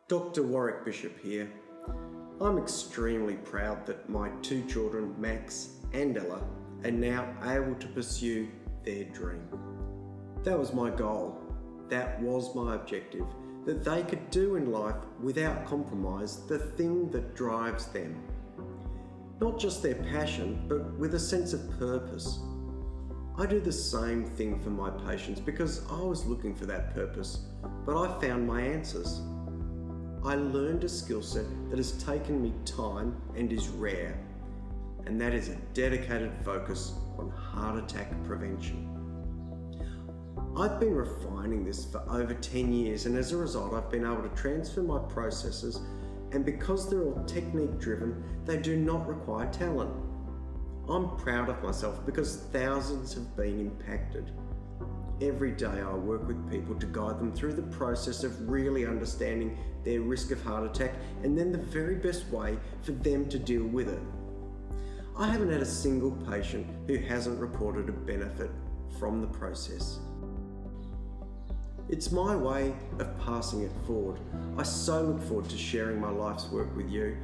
Dr. Warwick Bishop here. I'm extremely proud that my two children, Max and Ella, are now able to pursue their dream. That was my goal. That was my objective, that they could do in life without compromise the thing that drives them. Not just their passion, but with a sense of purpose. I do the same thing for my patients because I was looking for that purpose, but I found my answers. I learned a skill set that has taken me time and is rare, and that is a dedicated focus on heart attack prevention. I've been refining this for over 10 years, and as a result I've been able to transfer my processes, and because they're all technique driven, they do not require talent. I'm proud of myself because thousands have been impacted. Every day I work with people to guide them through the process of really understanding their risk of heart attack and then the very best way for them to deal with it. I haven't had a single patient who hasn't reported a benefit from the process. It's my way of passing it forward. I so look forward to sharing my life's work with you.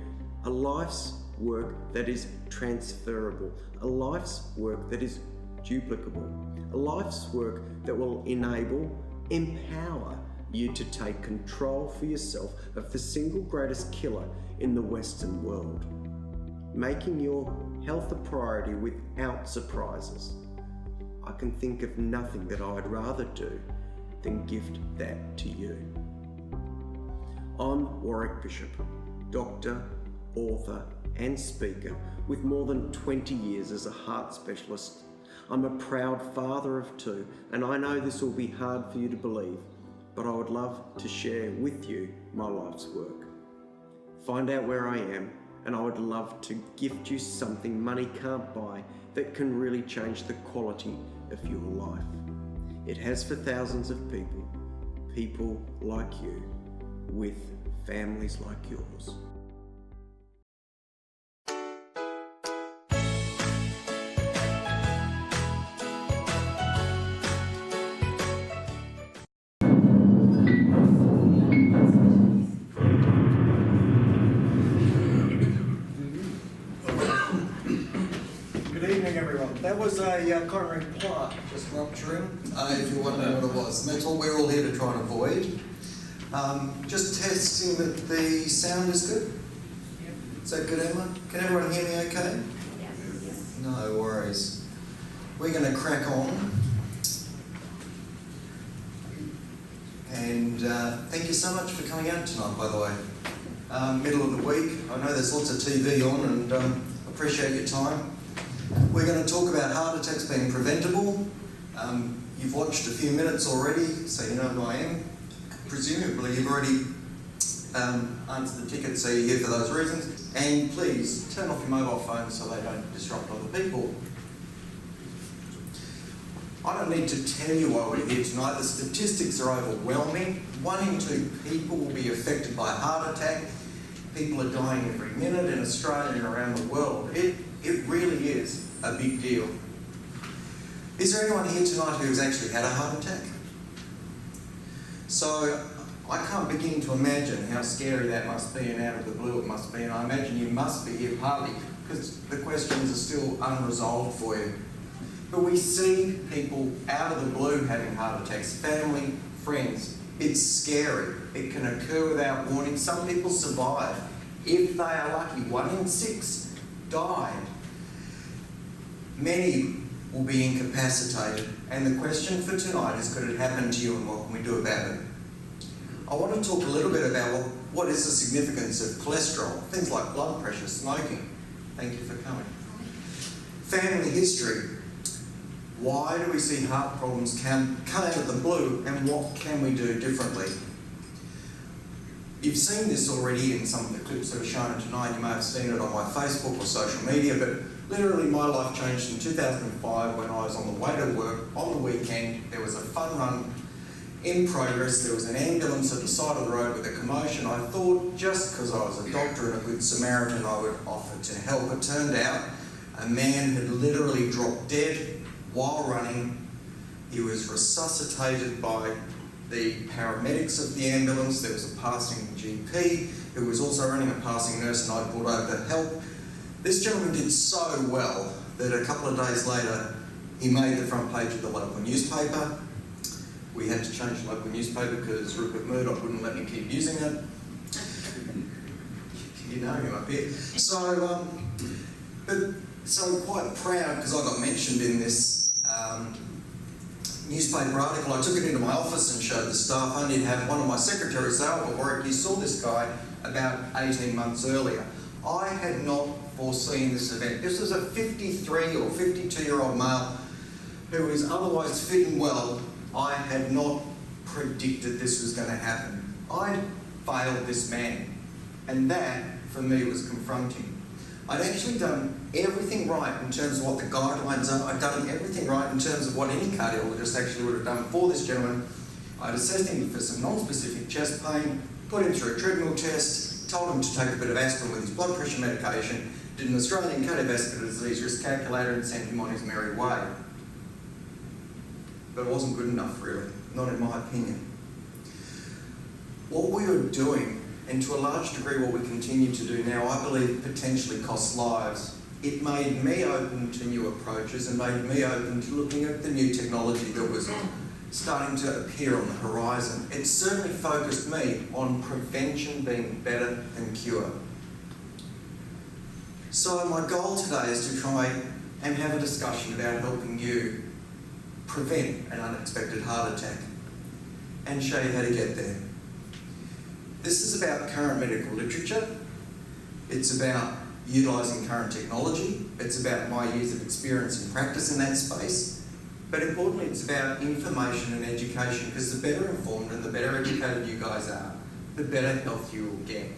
A life's work that is transferable, a life's work that is duplicable, a life's work that will empower you to take control for yourself of the single greatest killer in the Western world, making your health a priority without surprises. I can think of nothing that I would rather do than gift that to you. I'm Warwick Bishop, doctor, author and speaker with more than 20 years as a heart specialist. I'm a proud father of two, and I know this will be hard for you to believe, but I would love to share with you my life's work. Find out where I am, and I would love to gift you something money can't buy that can really change the quality of your life. It has for thousands of people like you, with families like yours. That was a coronary plaque just rupturing. If you're wondering what it was, and that's what we're all here to try and avoid. Just testing that the sound is good. Yep. Is that good, Emma? Can everyone hear me okay? Yes. No worries. We're going to crack on. And thank you so much for coming out tonight, by the way. Middle of the week. I know there's lots of TV on, and appreciate your time. We're going to talk about heart attacks being preventable. You've watched a few minutes already, so you know who I am. Presumably you've already answered the ticket, so you're here for those reasons. And please turn off your mobile phones so they don't disrupt other people. I don't need to tell you why we're here tonight. The statistics are overwhelming. 1 in 2 people will be affected by a heart attack. People are dying every minute in Australia and around the world. It really is a big deal. Is there anyone here tonight who's actually had a heart attack? So I can't begin to imagine how scary that must be and out of the blue it must be, and I imagine you must be here partly because the questions are still unresolved for you. But we see people out of the blue having heart attacks, family, friends. It's scary. It can occur without warning. Some people survive. If they are lucky, 1 in 6 died. Many will be incapacitated, and the question for tonight is, could it happen to you and what can we do about it? I want to talk a little bit about what is the significance of cholesterol, things like blood pressure, smoking. Thank you for coming. Family history. Why do we see heart problems come out of the blue, and what can we do differently? You've seen this already in some of the clips that are shown tonight. You may have seen it on my Facebook or social media, but literally my life changed in 2005 when I was on the way to work on the weekend. There was a fun run in progress. There was an ambulance at the side of the road with a commotion. I thought just because I was a doctor and a good Samaritan I would offer to help. It turned out a man had literally dropped dead while running. He was resuscitated by the paramedics of the ambulance, there was a passing GP who was also running a passing nurse, and I brought over to help. This gentleman did so well that a couple of days later he made the front page of the local newspaper. We had to change the local newspaper because Rupert Murdoch wouldn't let me keep using it. You know him up here. So quite proud because I got mentioned in this newspaper article. I took it into my office and showed the staff. I did have one of my secretaries say, "Oh, Warwick, you saw this guy about 18 months earlier." I had not foreseen this event. This was a 53 or 52-year-old male who is otherwise fit and well. I had not predicted this was going to happen. I failed this man, and that, for me, was confronting. I'd actually done everything right in terms of what the guidelines are. I'd done everything right in terms of what any cardiologist actually would have done for this gentleman. I'd assessed him for some non-specific chest pain, put him through a treadmill test, told him to take a bit of aspirin with his blood pressure medication, did an Australian cardiovascular disease risk calculator and sent him on his merry way. But it wasn't good enough, really, not in my opinion. What we were doing, and to a large degree what we continue to do now, I believe potentially costs lives. It made me open to new approaches and made me open to looking at the new technology that was starting to appear on the horizon. It certainly focused me on prevention being better than cure. So my goal today is to try and have a discussion about helping you prevent an unexpected heart attack and show you how to get there. This is about current medical literature. It's about utilising current technology. It's about my years of experience and practice in that space. But importantly, it's about information and education, because the better informed and the better educated you guys are, the better health you will get.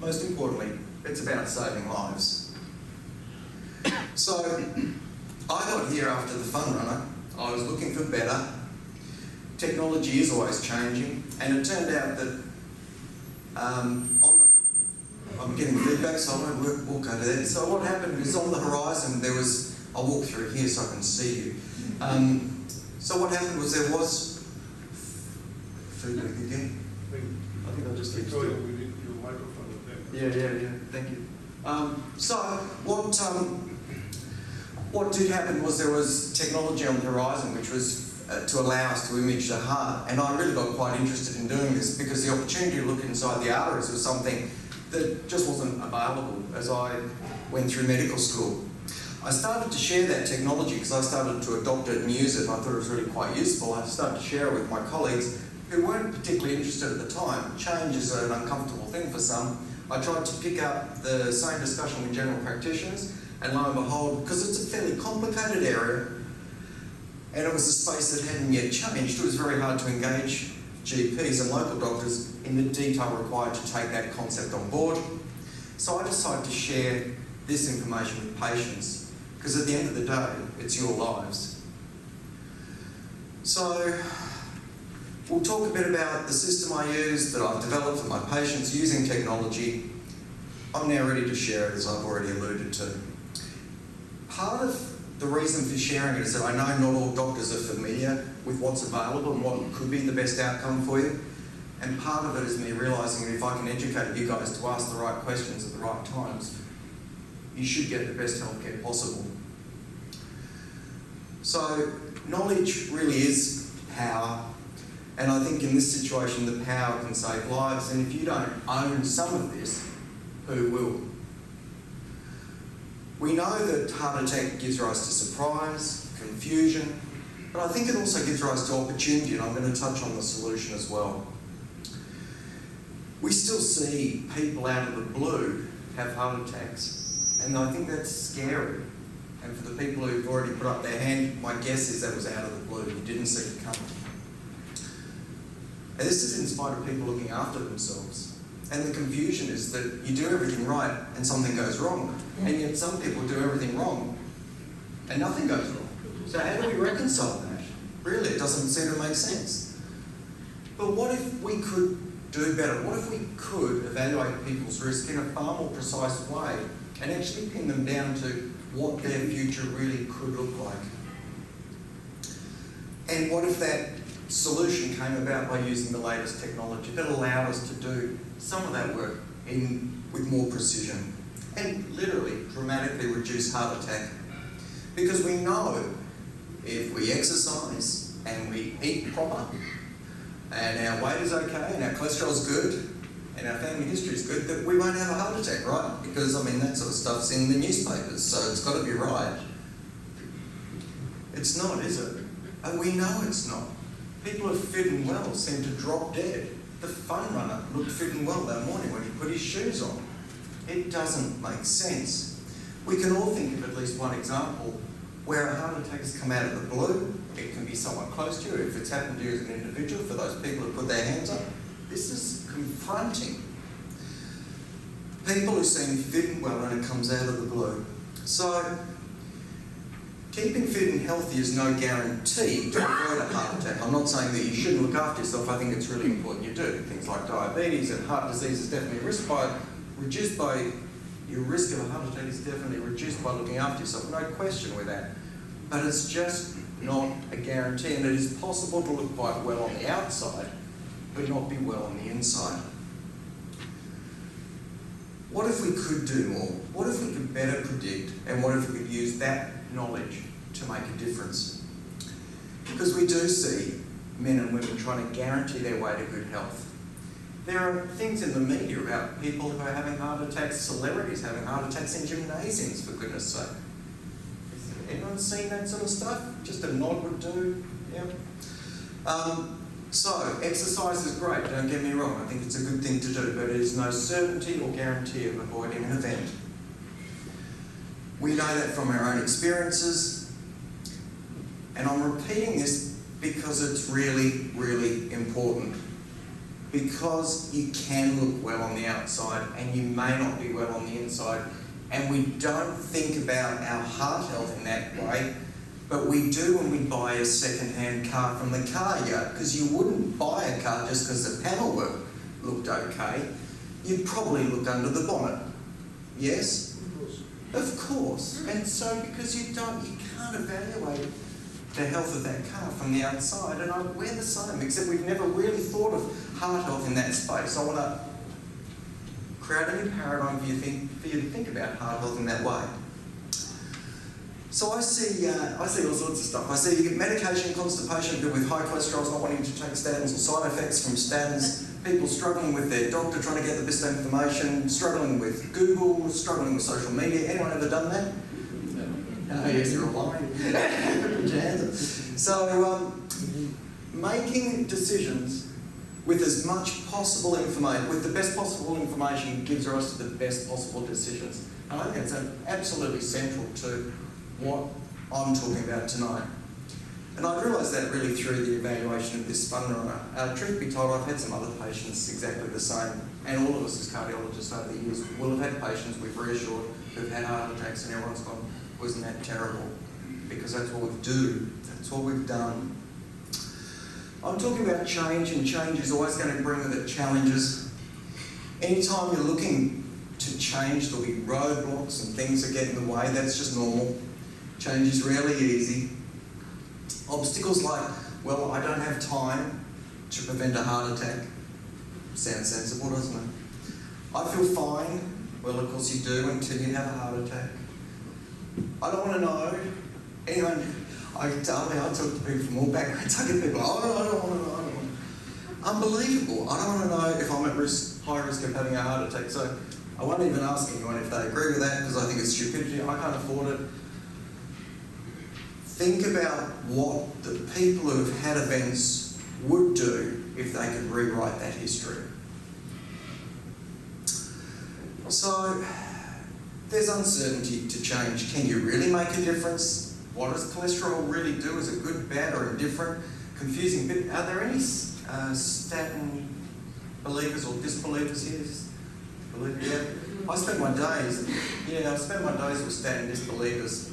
Most importantly, it's about saving lives. So, I got here after the Fun Runner. I was looking for better. Technology is always changing, and it turned out that I'm getting feedback, so I won't walk over there. So what happened is on the horizon there was, I'll walk through here so I can see you. So what happened was there was feedback again. I think I'll just keep still. We need your microphone up there. Yeah, thank you. So what did happen was there was technology on the horizon which was to allow us to image the heart, and I really got quite interested in doing this because the opportunity to look inside the arteries was something that just wasn't available as I went through medical school. I started to share that technology because I started to adopt it and use it, and I thought it was really quite useful. I started to share it with my colleagues who weren't particularly interested at the time. Change is an uncomfortable thing for some. I tried to pick up the same discussion with general practitioners, and lo and behold, because it's a fairly complicated area, and it was a space that hadn't yet changed, it was very hard to engage GPs and local doctors in the detail required to take that concept on board. So I decided to share this information with patients, because at the end of the day, it's your lives. So we'll talk a bit about the system I use that I've developed for my patients using technology. I'm now ready to share it, as I've already alluded to. Part of the reason for sharing it is that I know not all doctors are familiar with what's available and what could be the best outcome for you. And part of it is me realising that if I can educate you guys to ask the right questions at the right times, you should get the best healthcare possible. So knowledge really is power, and I think in this situation the power can save lives, and if you don't own some of this, who will? We know that heart attack gives rise to surprise, confusion, but I think it also gives rise to opportunity, and I'm going to touch on the solution as well. We still see people out of the blue have heart attacks, and I think that's scary. And for the people who've already put up their hand, my guess is that was out of the blue. You didn't see it coming. And this is in spite of people looking after themselves. And the confusion is that you do everything right and something goes wrong. And yet some people do everything wrong and nothing goes wrong. So how do we reconcile that? Really, it doesn't seem to make sense. But what if we could do better? What if we could evaluate people's risk in a far more precise way and actually pin them down to what their future really could look like? And what if that solution came about by using the latest technology that allowed us to do some of that work with more precision and literally dramatically reduce heart attack. Because we know if we exercise and we eat proper and our weight is okay and our cholesterol's good and our family history is good, that we won't have a heart attack, right? Because, I mean, that sort of stuff's in the newspapers, so it's got to be right. It's not, is it? And we know it's not. People who are fit and well seem to drop dead. The fun runner looked fit and well that morning when he put his shoes on. It doesn't make sense. We can all think of at least one example where a heart attack has come out of the blue. It can be someone close to you. If it's happened to you as an individual, for those people who put their hands up, this is confronting. People who seem fit and well and it comes out of the blue. So, keeping fit and healthy is no guarantee to avoid a heart attack. I'm not saying that you shouldn't look after yourself. I think it's really important you do. Things like diabetes and heart disease is definitely your risk of a heart attack is definitely reduced by looking after yourself. No question with that. But it's just not a guarantee, and it is possible to look quite well on the outside, but not be well on the inside. What if we could do more? What if we could better predict, and what if we could use that knowledge to make a difference? Because we do see men and women trying to guarantee their way to good health. There are things in the media about people who are having heart attacks, celebrities having heart attacks in gymnasiums, for goodness sake. Has anyone seen that sort of stuff? Just a nod would do, yeah. So, exercise is great, don't get me wrong. I think it's a good thing to do, but it is no certainty or guarantee of avoiding an event. We know that from our own experiences, and I'm repeating this because it's really, really important. Because you can look well on the outside and you may not be well on the inside, and we don't think about our heart health in that way, but we do when we buy a second-hand car from the car yard, because you wouldn't buy a car just because the panel work looked okay. You'd probably look under the bonnet. Yes? Of course. And so because you can't evaluate the health of that car from the outside, and we're the same, except we've never really thought of heart health in that space. I want to create a new paradigm for you to think about heart health in that way. So I see all sorts of stuff. I see medication constipation, people with high cholesterol not wanting to take statins or side effects from statins, people struggling with their doctor trying to get the best information, struggling with Google, struggling with social media. Anyone ever done that? No, yes, you're lying. So, making decisions with as much possible information, with the best possible information, gives us the best possible decisions. And I think it's absolutely central to what I'm talking about tonight. And I realised that really through the evaluation of this fun runner. Truth be told, I've had some other patients exactly the same, and all of us as cardiologists over the years will have had patients we've reassured who've had heart attacks, and everyone's gone, wasn't that terrible? Because that's what we do. That's what we've done. I'm talking about change, and change is always going to bring with it challenges. Anytime you're looking to change, there'll be roadblocks and things that get in the way. That's just normal. Change is rarely easy. Obstacles like, well, I don't have time to prevent a heart attack. Sounds sensible, doesn't it? I feel fine. Well, of course you do until you have a heart attack. I don't want to know. Anyone, I talk to people from all backgrounds. I get people, I don't want to know. Unbelievable. I don't want to know if I'm at high risk of having a heart attack. So I won't even ask anyone if they agree with that, because I think it's stupidity. I can't afford it. Think about what the people who have had events would do if they could rewrite that history. So, there's uncertainty to change. Can you really make a difference? What does cholesterol really do? Is it good, bad, or indifferent? Confusing bit. Are there any statin believers or disbelievers here? I spend my days with statin disbelievers.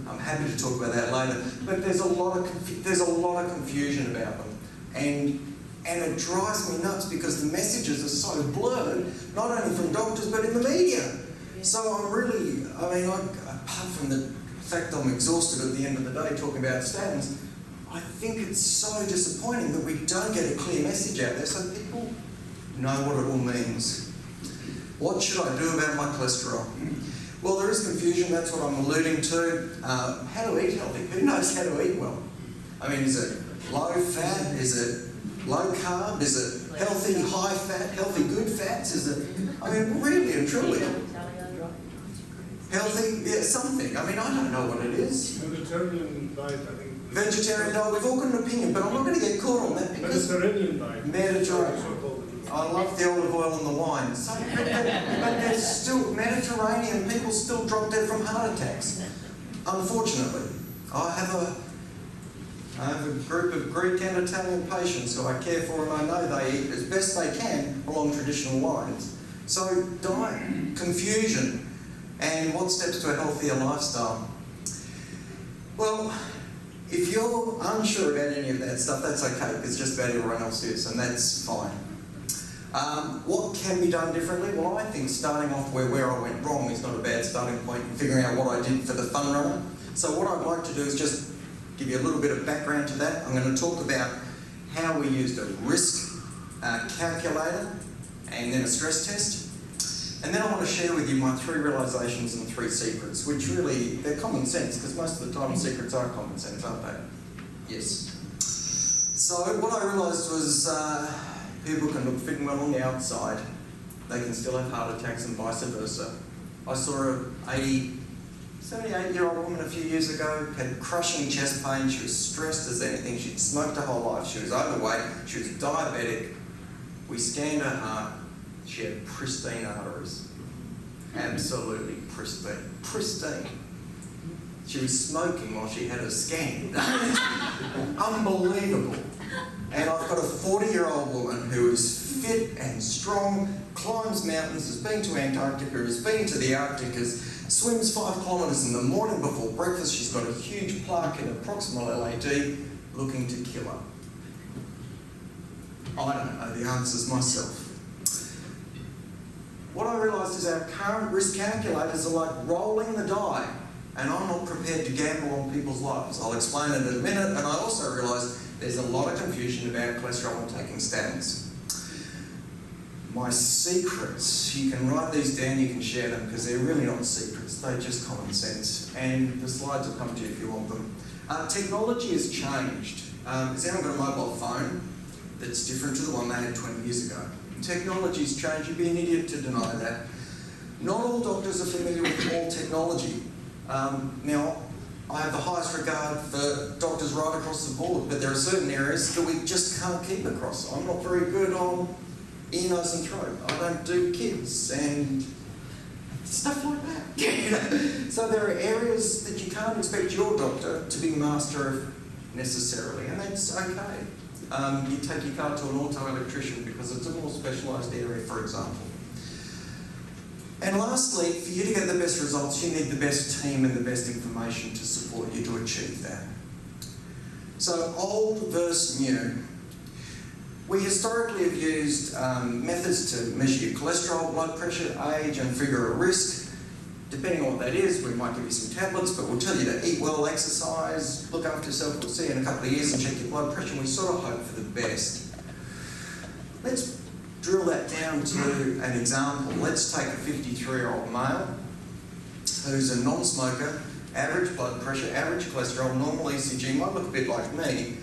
I'm happy to talk about that later. But there's a lot of confusion about them, and it drives me nuts because the messages are so blurred, not only from doctors but in the media. So apart from the fact I'm exhausted at the end of the day talking about statins, I think it's so disappointing that we don't get a clear message out there so people know what it all means. What should I do about my cholesterol? Well, there is confusion, that's what I'm alluding to. How to eat healthy? Who knows how to eat well? I mean, is it low fat? Is it low carb? Is it healthy, high fat, healthy, good fats? Is it, I mean, really and truly. Healthy, yeah, something. I mean, I don't know what it is. Mediterranean diet, I think. Vegetarian diet, we've all got an opinion, but I'm not going to get caught on that because Mediterranean diet. Mediterranean. So-called. I love the olive oil and the wine. So, but there's still Mediterranean people still drop dead from heart attacks. Unfortunately, I have a group of Greek and Italian patients who I care for, and I know they eat as best they can along traditional lines. So diet, confusion, and what steps to a healthier lifestyle? Well, if you're unsure about any of that stuff, that's okay, because just about everyone else is, and that's fine. What can be done differently? Well, I think starting off where I went wrong is not a bad starting point in figuring out what I did for the fun runner. So what I'd like to do is just give you a little bit of background to that. I'm going to talk about how we used a risk calculator and then a stress test. And then I want to share with you my 3 realisations and 3 secrets, which really, they're common sense, because most of the time secrets are common sense, aren't they? Yes. So what I realised was people can look fit and well on the outside, they can still have heart attacks and vice versa. I saw a 78-year-old woman a few years ago, had crushing chest pain, she was stressed as anything, she'd smoked her whole life, she was overweight, she was diabetic. We scanned her heart, she had pristine arteries. Absolutely pristine. Pristine. She was smoking while she had her scan. Unbelievable. And I've got a 40-year-old woman who is fit and strong, climbs mountains, has been to Antarctica, has been to the Arctic, swims 5 kilometres in the morning before breakfast. She's got a huge plaque in her proximal LAD looking to kill her. I don't know the answers myself. What I realised is our current risk calculators are like rolling the die, and I'm not prepared to gamble on people's lives. I'll explain it in a minute, and I also realised there's a lot of confusion about cholesterol and taking statins. My secrets, you can write these down, you can share them, because they're really not secrets, they're just common sense, and the slides will come to you if you want them. Technology has changed. Has anyone got a mobile phone that's different to the one they had 20 years ago? Technology's changed, you'd be an idiot to deny that. Not all doctors are familiar with all technology. Now, I have the highest regard for doctors right across the board, but there are certain areas that we just can't keep across. I'm not very good on ear, nose and throat. I don't do kids and stuff like that. So there are areas that you can't expect your doctor to be master of necessarily, and that's okay. You take your car to an auto electrician because it's a more specialised area, for example. And lastly, for you to get the best results, you need the best team and the best information to support you to achieve that. So old versus new. We historically have used methods to measure your cholesterol, blood pressure, age and figure a risk. Depending on what that is, we might give you some tablets, but we'll tell you to eat well, exercise, look after yourself. We'll see you in a couple of years and check your blood pressure, and we sort of hope for the best. Let's drill that down to an example. Let's take a 53-year-old male who's a non-smoker, average blood pressure, average cholesterol, normal ECG, might look a bit like me,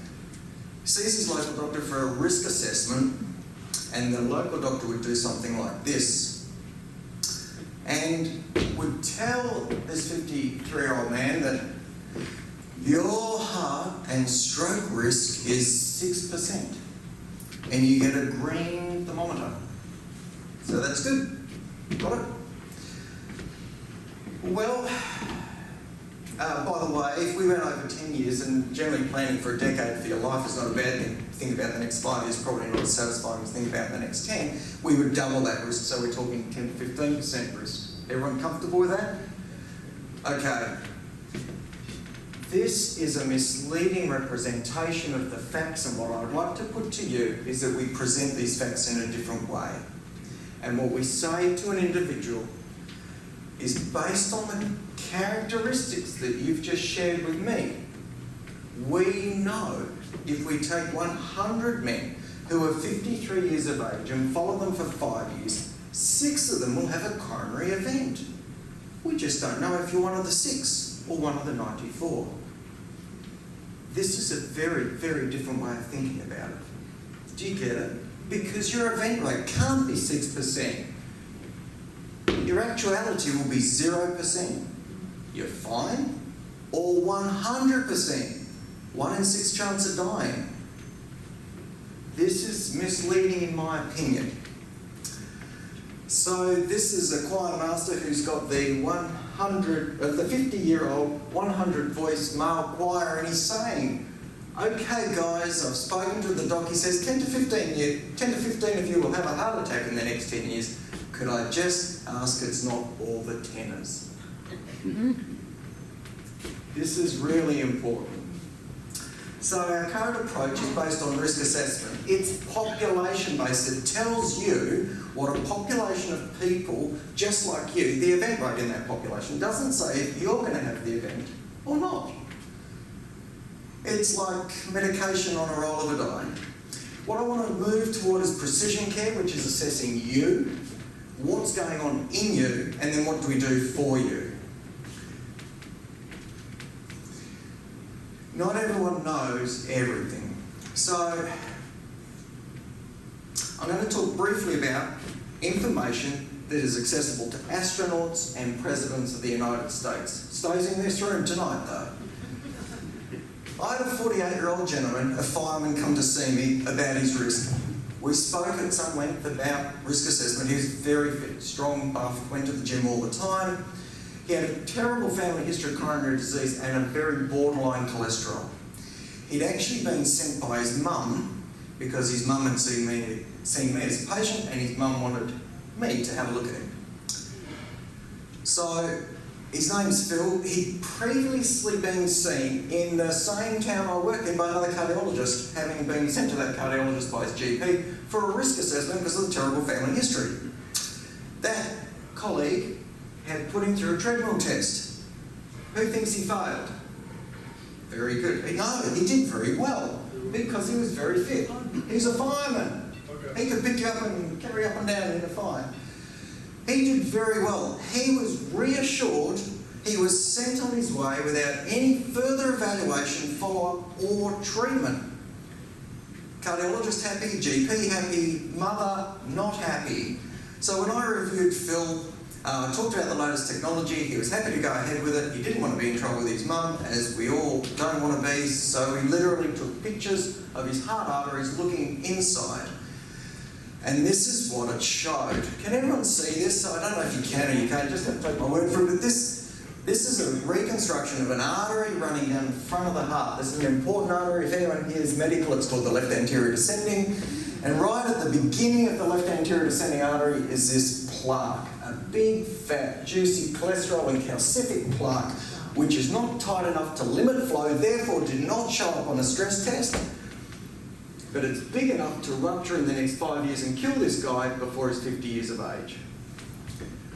sees his local doctor for a risk assessment, and the local doctor would do something like this, and would tell this 53-year-old man that your heart and stroke risk is 6%, and you get a green thermometer. So that's good. Got it? Well, by the way, if we went over 10 years, and generally planning for a decade for your life is not a bad thing, think about the next 5 years, probably not as satisfying as think about the next 10, we would double that risk, so we're talking 10 to 15% risk. Everyone comfortable with that? Okay. This is a misleading representation of the facts, and what I'd like to put to you is that we present these facts in a different way. And what we say to an individual is based on the characteristics that you've just shared with me. We know if we take 100 men who are 53 years of age and follow them for 5 years, 6 of them will have a coronary event. We just don't know if you're one of the 6 or one of the 94. This is a very, very different way of thinking about it. Do you get it? Because your event rate can't be 6%. Your actuality will be 0%. You're fine. Or 100%. 1 in 6 chance of dying. This is misleading in my opinion. So this is a choir master who's got the 50-year-old 100 voice male choir, and he's saying, okay guys, I've spoken to the doc. He says 10 to 15 of you will have a heart attack in the next 10 years. Could I just ask it's not all the tenors? This is really important. So our current approach is based on risk assessment. It's population based. It tells you what a population of people just like you, the event rate in that population. It doesn't say if you're going to have the event or not. It's like medication on a roll of a die. What I want to move toward is precision care, which is assessing you, what's going on in you, and then what do we do for you. Not everyone knows everything. So I'm going to talk briefly about information that is accessible to astronauts and presidents of the United States. Stays in this room tonight though. I had a 48-year-old gentleman, a fireman, come to see me about his risk. We spoke at some length about risk assessment. He was very fit, strong, buff, went to the gym all the time. He had a terrible family history of coronary disease and a very borderline cholesterol. He'd actually been sent by his mum because his mum had seen me as a patient, and his mum wanted me to have a look at him. So his name's Phil. He'd previously been seen in the same town I worked in by another cardiologist, having been sent to that cardiologist by his GP for a risk assessment because of the terrible family history. That colleague had put him through a treadmill test. Who thinks he failed? Very good. No, he did very well because he was very fit. He's a fireman. Okay. He could pick you up and carry you up and down in a fire. He did very well. He was reassured. He was sent on his way without any further evaluation, follow-up or treatment. Cardiologist happy, GP happy, mother not happy. So when I reviewed Phil, talked about the latest technology, he was happy to go ahead with it. He didn't want to be in trouble with his mum, as we all don't want to be, so he literally took pictures of his heart arteries looking inside. And this is what it showed. Can everyone see this? I don't know if you can or you can't, just have to take my word for it, but this is a reconstruction of an artery running down the front of the heart. This is an important artery. If anyone here is medical, it's called the left anterior descending. And right at the beginning of the left anterior descending artery is this plaque, a big, fat, juicy cholesterol and calcific plaque, which is not tight enough to limit flow, therefore did not show up on a stress test, but it's big enough to rupture in the next 5 years and kill this guy before he's 50 years of age.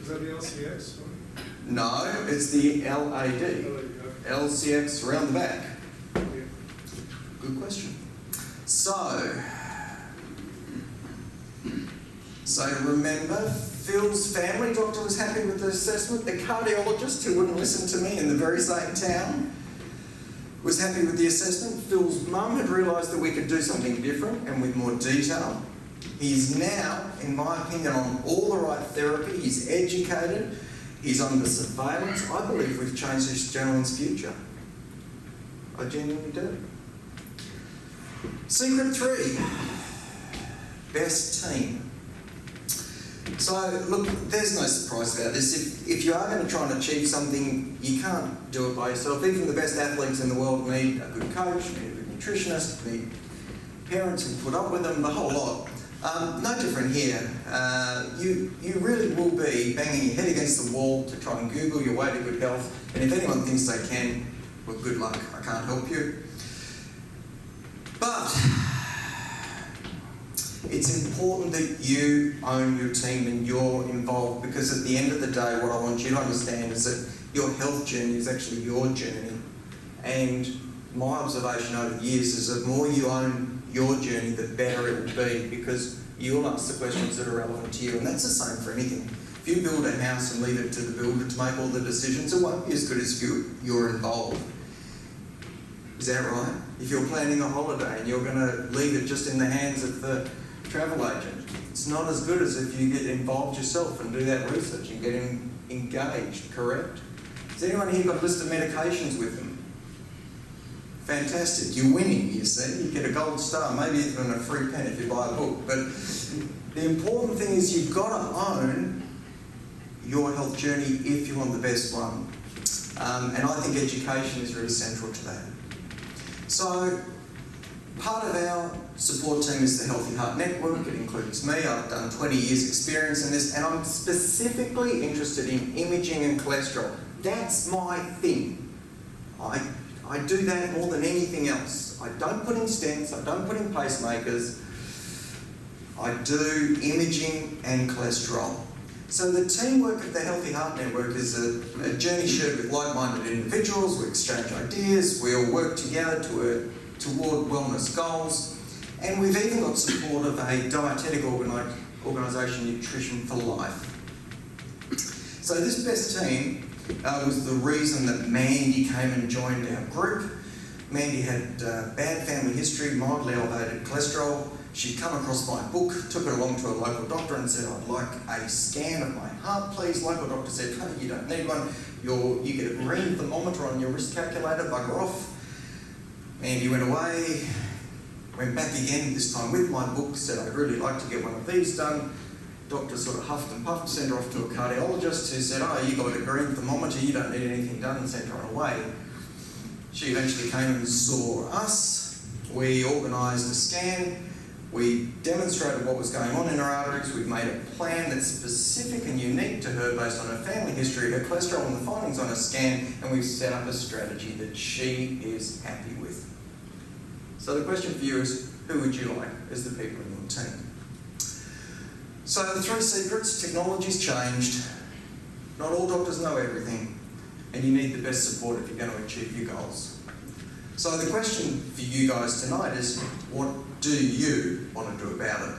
Is that the LCX? No, it's the LAD. LCX around the back. Good question. So remember, Phil's family doctor was happy with the assessment. The cardiologist, who wouldn't listen to me in the very same town, was happy with the assessment. Phil's mum had realised that we could do something different and with more detail. He's now, in my opinion, on all the right therapy. He's educated. He's under surveillance. I believe we've changed this gentleman's future. I genuinely do. Secret 3. Best team. So, look, there's no surprise about this. If you are going to try and achieve something, you can't do it by yourself. Even the best athletes in the world need a good coach, need a good nutritionist, need parents who put up with them, the whole lot. No different here. You really will be banging your head against the wall to try and Google your way to good health. And if anyone thinks they can, well, good luck. I can't help you. But it's important that you own your team and you're involved, because at the end of the day, what I want you to understand is that your health journey is actually your journey, and my observation over the years is that the more you own your journey, the better it will be, because you'll ask the questions that are relevant to you. And that's the same for anything. If you build a house and leave it to the builder to make all the decisions, it won't be as good as if you're involved. Is that right? If you're planning a holiday and you're going to leave it just in the hands of the travel agent, it's not as good as if you get involved yourself and do that research and get engaged, correct? Has anyone here got a list of medications with them? Fantastic, you're winning, you see. You get a gold star, maybe even a free pen if you buy a book. But the important thing is you've got to own your health journey if you want the best one. And I think education is really central to that. So, part of our support team is the Healthy Heart Network. It includes me. I've done 20 years experience in this, and I'm specifically interested in imaging and cholesterol. That's my thing. I do that more than anything else. I don't put in stents, I don't put in pacemakers. I do imaging and cholesterol. So the teamwork of the Healthy Heart Network is a journey shared with like-minded individuals. We exchange ideas, we all work together toward wellness goals, and we've even got support of a dietetic organisation, Nutrition for Life. So this best team was the reason that Mandy came and joined our group. Mandy had bad family history, mildly elevated cholesterol. She'd come across my book, took it along to a local doctor and said, "I'd like a scan of my heart, please." Local doctor said, "Honey, you don't need one. You get a green thermometer on your risk calculator, bugger off." Mandy went away, went back again, this time with my book, said, "I'd really like to get one of these done." Doctor sort of huffed and puffed, sent her off to a cardiologist who said, "Oh, you got a green thermometer, you don't need anything done," and sent her on away. She eventually came and saw us. We organised a scan. We demonstrated what was going on in her arteries. We've made a plan that's specific and unique to her based on her family history, her cholesterol and the findings on her scan, and we've set up a strategy that she is happy with. So the question for you is, who would you like as the people in your team? So the 3 secrets: technology's changed, not all doctors know everything, and you need the best support if you're going to achieve your goals. So the question for you guys tonight is, what do you want to do about it?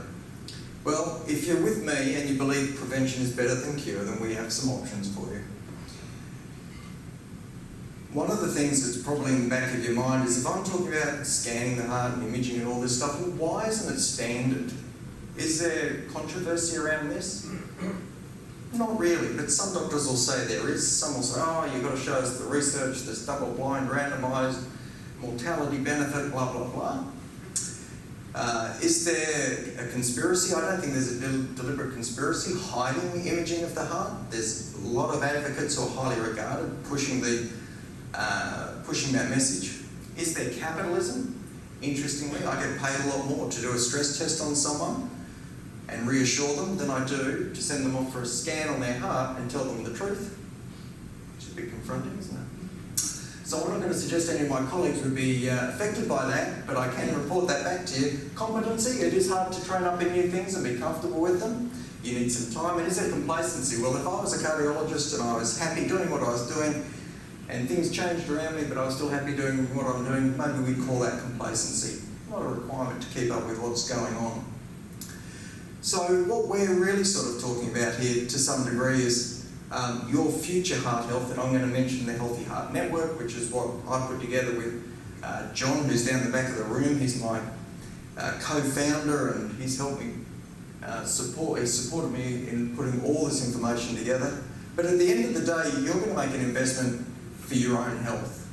Well, if you're with me and you believe prevention is better than cure, then we have some options for you. One of the things that's probably in the back of your mind is, if I'm talking about scanning the heart and imaging and all this stuff, well, why isn't it standard? Is there controversy around this? Not really, but some doctors will say there is. Some will say, "Oh, you've got to show us the research, this double-blind, randomised mortality benefit, blah, blah, blah." Is there a conspiracy? I don't think there's a deliberate conspiracy hiding the imaging of the heart. There's a lot of advocates who are highly regarded pushing that message. Is there capitalism? Interestingly, I get paid a lot more to do a stress test on someone and reassure them than I do to send them off for a scan on their heart and tell them the truth. Which is a bit confronting, isn't it? So I'm not going to suggest any of my colleagues would be affected by that, but I can report that back to you. Competency: it is hard to train up in new things and be comfortable with them. You need some time. And is there complacency? Well, if I was a cardiologist and I was happy doing what I was doing, and things changed around me, but I was still happy doing what I'm doing, maybe we'd call that complacency. Not a requirement to keep up with what's going on. So what we're really sort of talking about here to some degree is your future heart health, and I'm going to mention the Healthy Heart Network, which is what I put together with John, who's down the back of the room. He's my co-founder, and he's helped me he's supported me in putting all this information together. But at the end of the day, you're going to make an investment for your own health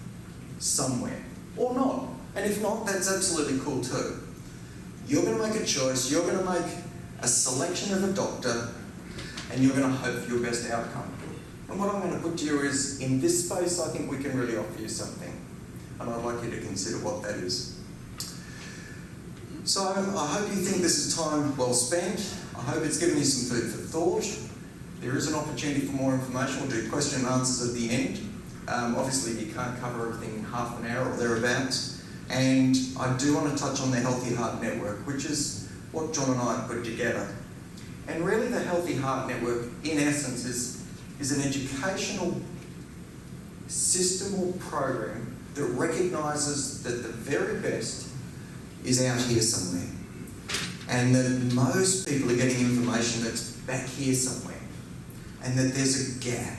somewhere, or not. And if not, that's absolutely cool too. You're going to make a choice, you're going to make a selection of a doctor, and you're going to hope for your best outcome. And what I'm going to put to you is, in this space, I think we can really offer you something. And I'd like you to consider what that is. So I hope you think this is time well spent. I hope it's given you some food for thought. There is an opportunity for more information. We'll do question and answers at the end. Obviously, you can't cover everything in half an hour or thereabouts. And I do want to touch on the Healthy Heart Network, which is what John and I have put together. And really, the Healthy Heart Network, in essence, is an educational system or program that recognises that the very best is out here somewhere, and that most people are getting information that's back here somewhere, and that there's a gap.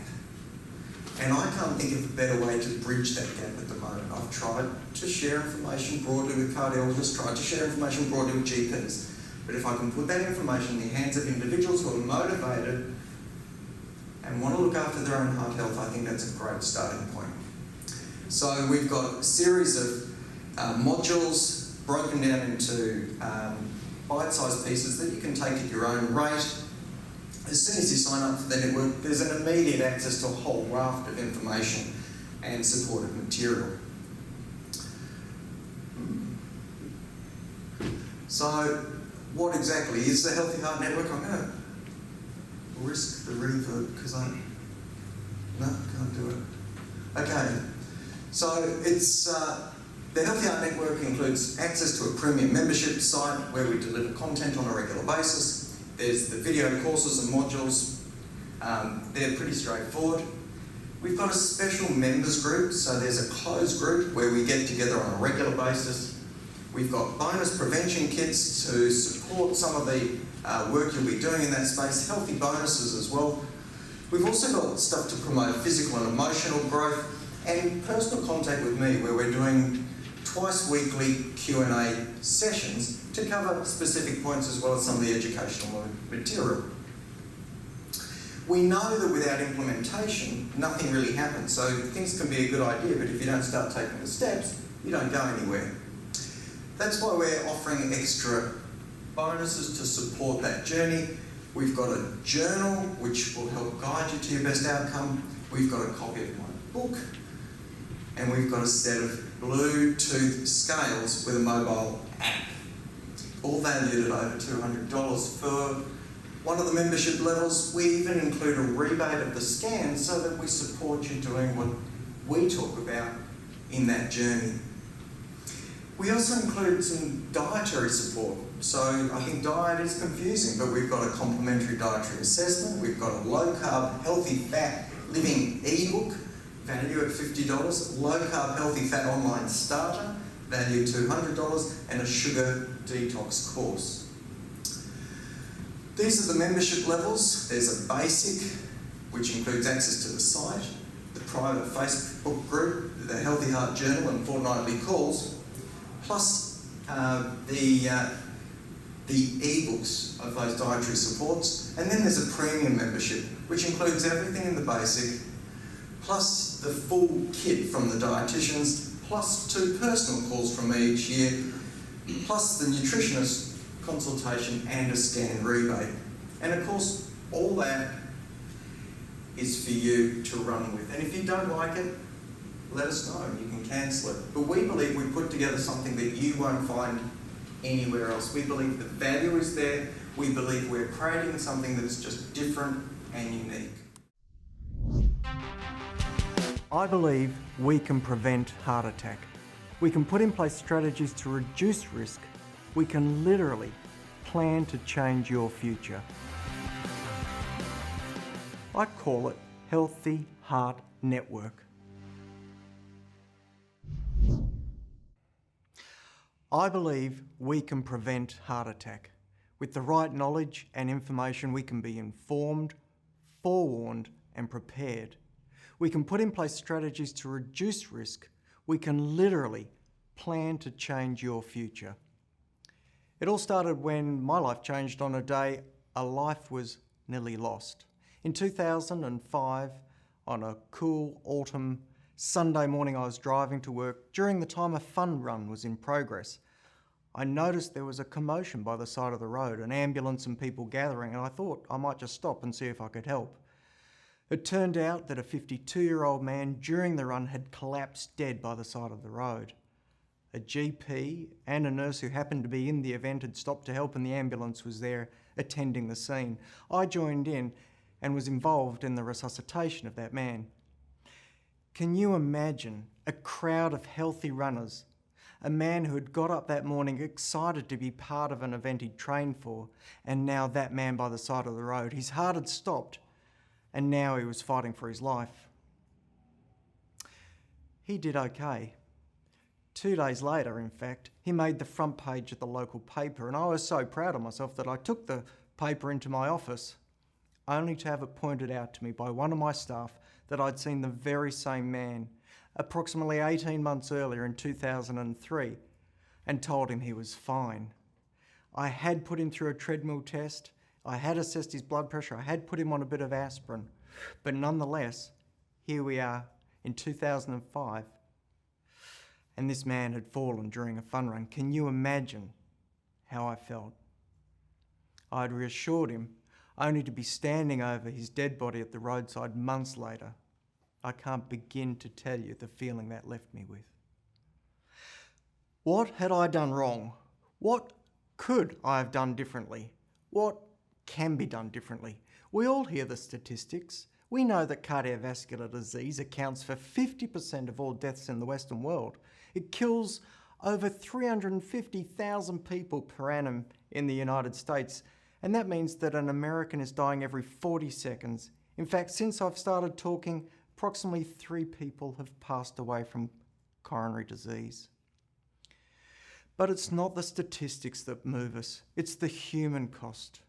And I can't think of a better way to bridge that gap at the moment. I've tried to share information broadly with cardiologists, tried to share information broadly with GPs, but if I can put that information in the hands of individuals who are motivated and want to look after their own heart health, I think that's a great starting point. So we've got a series of modules broken down into bite-sized pieces that you can take at your own rate. As soon as you sign up for the network, there's an immediate access to a whole raft of information and supportive material. So, what exactly is the Healthy Heart Network? I'm going to risk the reverb because can't do it. Okay, so it's the Healthy Heart Network includes access to a premium membership site where we deliver content on a regular basis. There's the video courses and modules. They're pretty straightforward. We've got a special members group, so there's a closed group where we get together on a regular basis. We've got bonus prevention kits to support some of the work you'll be doing in that space, healthy bonuses as well. We've also got stuff to promote physical and emotional growth, and personal contact with me where we're doing twice weekly Q&A sessions to cover specific points as well as some of the educational material. We know that without implementation, nothing really happens. So things can be a good idea, but if you don't start taking the steps, you don't go anywhere. That's why we're offering extra bonuses to support that journey. We've got a journal which will help guide you to your best outcome. We've got a copy of my book, and we've got a set of Bluetooth scales with a mobile app, all valued at over $200. For one of the membership levels, we even include a rebate of the scan so that we support you doing what we talk about in that journey. We also include some dietary support. So I think diet is confusing, but we've got a complimentary dietary assessment. We've got a low-carb, healthy fat living ebook, value at $50, low-carb, healthy fat online starter, value $200, and a sugar detox course. These are the membership levels. There's a basic, which includes access to the site, the private Facebook group, the Healthy Heart Journal and fortnightly calls, plus the ebooks of those dietary supports. And then there's a premium membership, which includes everything in the basic, plus the full kit from the dietitians, plus 2 personal calls from me each year, plus the nutritionist consultation and a scan rebate. And of course, all that is for you to run with. And if you don't like it, let us know. You can cancel it. But we believe we put together something that you won't find anywhere else. We believe the value is there. We believe we're creating something that's just different and unique. I believe we can prevent heart attack. We can put in place strategies to reduce risk. We can literally plan to change your future. I call it Healthy Heart Network. I believe we can prevent heart attack. With the right knowledge and information, we can be informed, forewarned, and prepared. We can put in place strategies to reduce risk. We can literally plan to change your future. It all started when my life changed on a day a life was nearly lost. In 2005, on a cool autumn Sunday morning, I was driving to work during the time a fun run was in progress. I noticed there was a commotion by the side of the road, an ambulance and people gathering, and I thought I might just stop and see if I could help. It turned out that a 52-year-old man during the run had collapsed dead by the side of the road. A GP and a nurse who happened to be in the event had stopped to help, and the ambulance was there attending the scene. I joined in and was involved in the resuscitation of that man. Can you imagine a crowd of healthy runners, a man who had got up that morning excited to be part of an event he'd trained for, and now that man by the side of the road, his heart had stopped, and now he was fighting for his life. He did okay, 2 days later, in fact, he made the front page of the local paper, and I was so proud of myself that I took the paper into my office, only to have it pointed out to me by one of my staff that I'd seen the very same man approximately 18 months earlier in 2003 and told him he was fine. I had put him through a treadmill test, I had assessed his blood pressure, I had put him on a bit of aspirin, but nonetheless, here we are in 2005, and this man had fallen during a fun run. Can you imagine how I felt? I'd reassured him, only to be standing over his dead body at the roadside months later. I can't begin to tell you the feeling that left me with. What had I done wrong? What could I have done differently? What can be done differently? We all hear the statistics. We know that cardiovascular disease accounts for 50% of all deaths in the Western world. It kills over 350,000 people per annum in the United States, and that means that an American is dying every 40 seconds. In fact, since I've started talking, approximately 3 people have passed away from coronary disease. But it's not the statistics that move us, it's the human cost.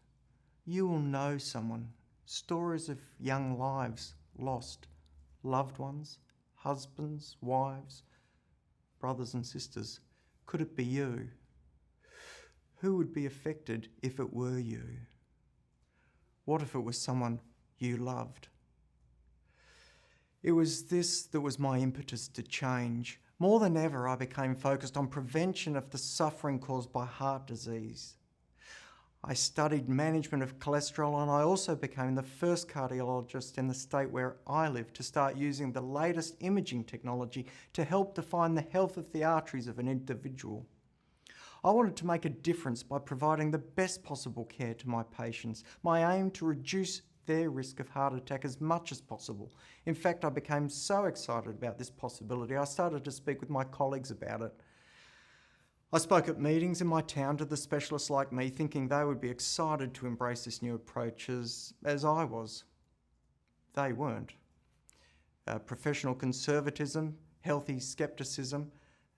You will know someone, stories of young lives lost, loved ones, husbands, wives, brothers and sisters. Could it be you? Who would be affected if it were you? What if it was someone you loved? It was this that was my impetus to change. More than ever, I became focused on prevention of the suffering caused by heart disease. I studied management of cholesterol, and I also became the first cardiologist in the state where I live to start using the latest imaging technology to help define the health of the arteries of an individual. I wanted to make a difference by providing the best possible care to my patients. My aim to reduce their risk of heart attack as much as possible. In fact, I became so excited about this possibility, I started to speak with my colleagues about it. I spoke at meetings in my town to the specialists like me, thinking they would be excited to embrace this new approach as I was. They weren't. Professional conservatism, healthy scepticism,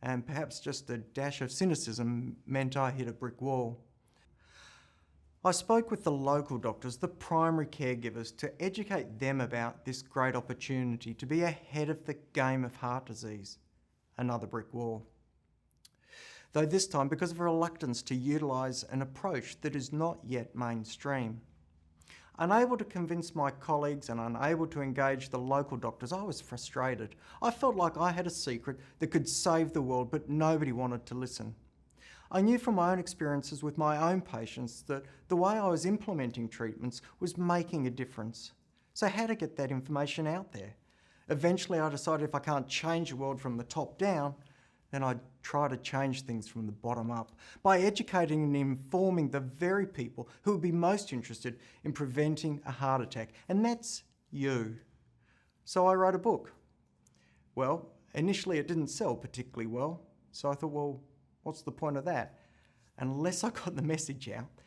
and perhaps just a dash of cynicism meant I hit a brick wall. I spoke with the local doctors, the primary caregivers, to educate them about this great opportunity to be ahead of the game of heart disease. Another brick wall. Though this time because of a reluctance to utilise an approach that is not yet mainstream. Unable to convince my colleagues and unable to engage the local doctors, I was frustrated. I felt like I had a secret that could save the world, but nobody wanted to listen. I knew from my own experiences with my own patients that the way I was implementing treatments was making a difference. So how to get that information out there? Eventually I decided if I can't change the world from the top down, then I'd try to change things from the bottom up by educating and informing the very people who would be most interested in preventing a heart attack, and that's you. So I wrote a book. Well, initially it didn't sell particularly well, so I thought, well, what's the point of that? Unless I got the message out,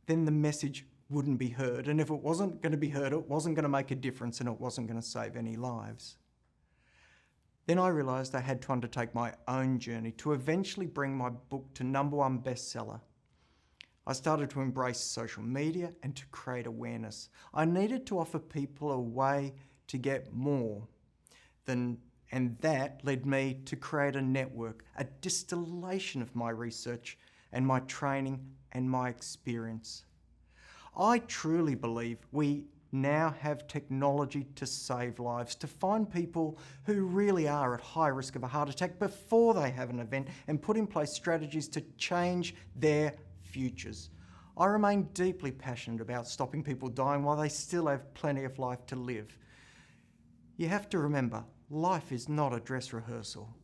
then the message wouldn't be heard, and if it wasn't going to be heard, it wasn't going to make a difference and it wasn't going to save any lives. Then I realised I had to undertake my own journey to eventually bring my book to #1 bestseller. I started to embrace social media and to create awareness. I needed to offer people a way to get more and that led me to create a network, a distillation of my research and my training and my experience. I truly believe we now have technology to save lives, to find people who really are at high risk of a heart attack before they have an event and put in place strategies to change their futures. I remain deeply passionate about stopping people dying while they still have plenty of life to live. You have to remember, life is not a dress rehearsal.